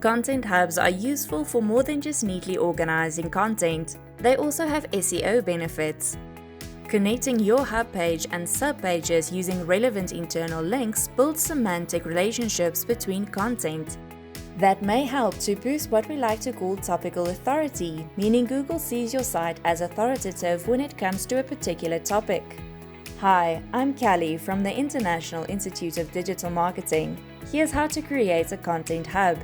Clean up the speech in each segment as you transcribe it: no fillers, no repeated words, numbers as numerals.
Content hubs are useful for more than just neatly organizing content. They also have SEO benefits. Connecting your hub page and subpages using relevant internal links builds semantic relationships between content. That may help to boost what we like to call topical authority, meaning Google sees your site as authoritative when it comes to a particular topic. Hi, I'm Callie from the International Institute of Digital Marketing. Here's how to create a content hub.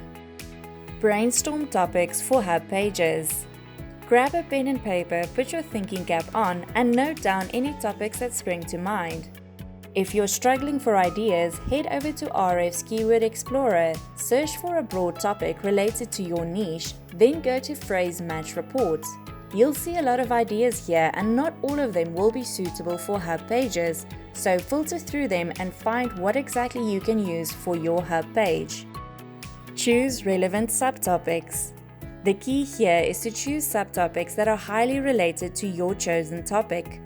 Brainstorm topics for hub pages. Grab a pen and paper, put your thinking cap on, and note down any topics that spring to mind. If you're struggling for ideas, head over to Ahrefs Keyword Explorer, search for a broad topic related to your niche, then go to Phrase Match Report. You'll see a lot of ideas here, and not all of them will be suitable for hub pages, so filter through them and find what exactly you can use for your hub page. Choose relevant subtopics. The key here is to choose subtopics that are highly related to your chosen topic.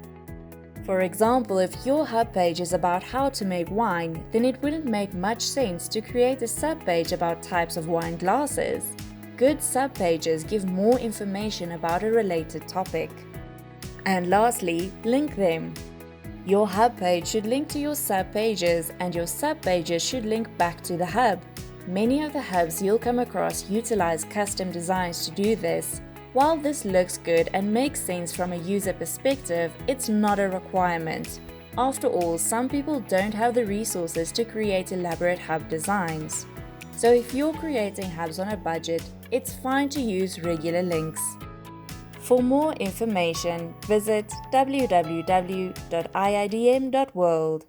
For example, if your hub page is about how to make wine, then it wouldn't make much sense to create a subpage about types of wine glasses. Good subpages give more information about a related topic. And lastly, link them. Your hub page should link to your subpages, and your subpages should link back to the hub. Many of the hubs you'll come across utilize custom designs to do this. While this looks good and makes sense from a user perspective, it's not a requirement. After all, some people don't have the resources to create elaborate hub designs. So if you're creating hubs on a budget, it's fine to use regular links. For more information, visit www.iidm.world.